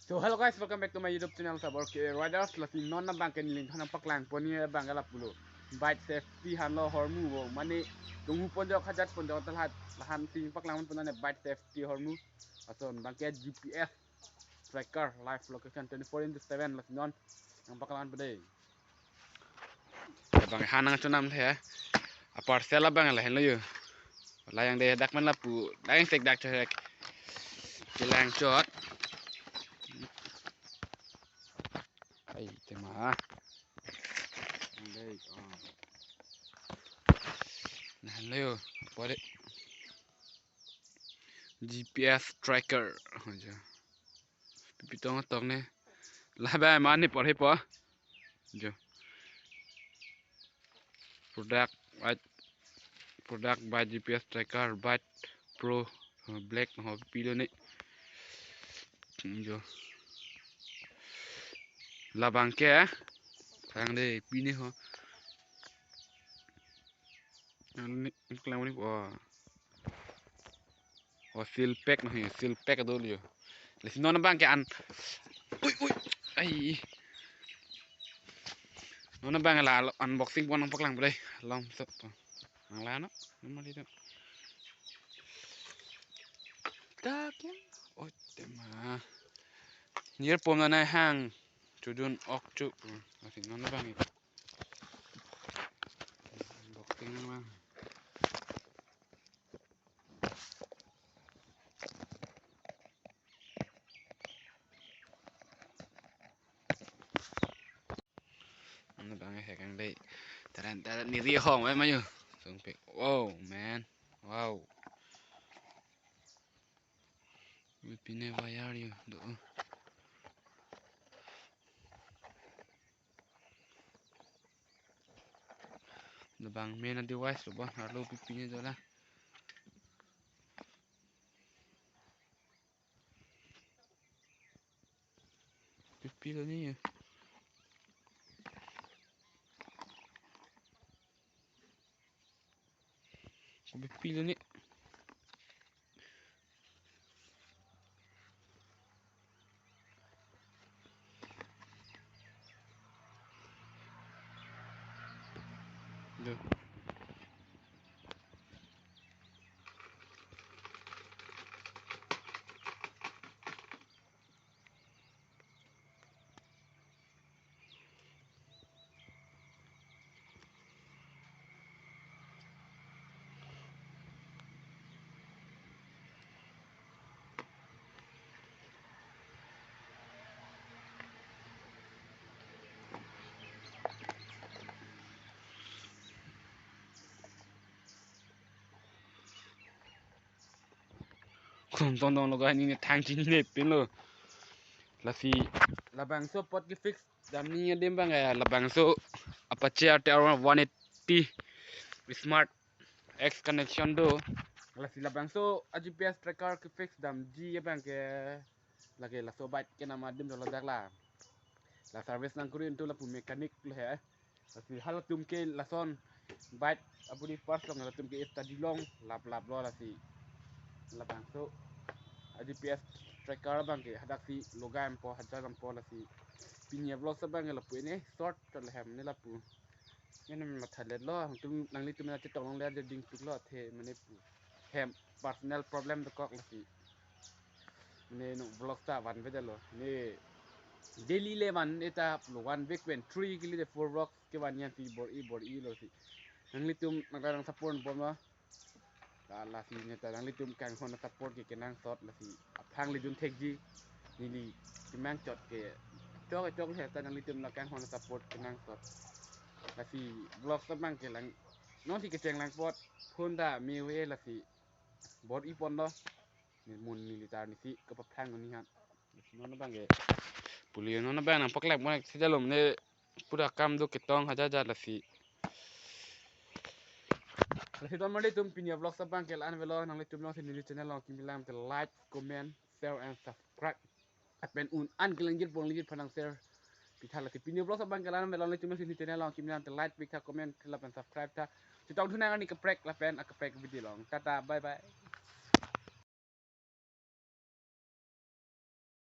So hello guys, welcome back to my YouTube channel Sabor K. Riders lasi non na bang kenilin thana paklang poni bang galap pulo. Bike safety hanlo hormu wo mani tunggu ponjok hajat ponjok talhat lahan ting paklang pon ne bike safety hormu. Ason bang ke GPS tracker live location 24/7 lasi non yang paklang pede. Bang hanang chunam the. Apart sela bang la hen lo yo. La yang de dak man la pu, dang sek dak chek. Kilang chot. Ay, tema. Đây, hello, what it? GPS tracker. Pitong tong ne. Lah ba man ni por he po. Jo. Product by GPS tracker by Pro Black ho pilo ni. Jo. La banque sang de pini ho. Ni klang ni po. O seal pack no hi, seal pack do liyo. Le sino na banque an. Uy. Ay. Nó bang là unboxing pon ang paklang đây long sập ang lá nó mà đi đâu ta kia ôi mà nhớ pom này hàng chủ đun ốc chụp thì nó bang unboxing nó bang nó bang cái hàng đây ta ni ria hong ấy mấy nhở wow man wow pine vayar yo do the bang main device lo ba harlo pine do la pilo ni pilo ni do không tông lo cái ni thang chi ni pin lo là si là bang so pot ki fix dam ni dem bang là bang so Apache Tower 180 smart X connection do là si là bang so GPS tracker ki fix dam ji bang ke lagi la so bat ke nama dem lo dak la service nang kurin tu la pu mekanik lo he la si hal tum ke la son bat abu di first long la tum ke study long lap lo la si la bang so GPS tracker bang ke hadak si logam po hajar po la si pinya vlog sa bang la pu ni short to la ham ni la pu ni ma thalet lo tum nang li tum na ti tong le de ding tu lo the mane pu hem personal problem to kok la si ni no vlog sa van ve lo ni daily le van eta one week when 3 kili de 4 vlog ke van yan ti bor i lo si nang li tum nang support bon ma la si ne ta nang li tum kang hon support ke nang sot la si phang li jun tek ji ni li ti mang chot ke chok he ta nang li tum la kang hon support ke nang sot la si vlog sa bang ke lang no si ke cheng lang pot phun da mi we la si bor i pon lo ni mun militar ni si ko pa phang ni han no na bang ke pulio no na bang nang paklak mo si jalom ne pura kam do ke tong haja la si Kasi tuan mali tum pinya vlog sa bang kelaan velo nang litum long sini channel long kimilam te like, comment, share and subscribe. Apen an kelanjir pong ligit panang share. Pithala ti pinya vlog sa bang kelaan velo litum long sini channel long kimilam te like, pika comment, kelap and subscribe ta. Citong tunangan ni keprek lapen akaprek video long. Tata, bye bye.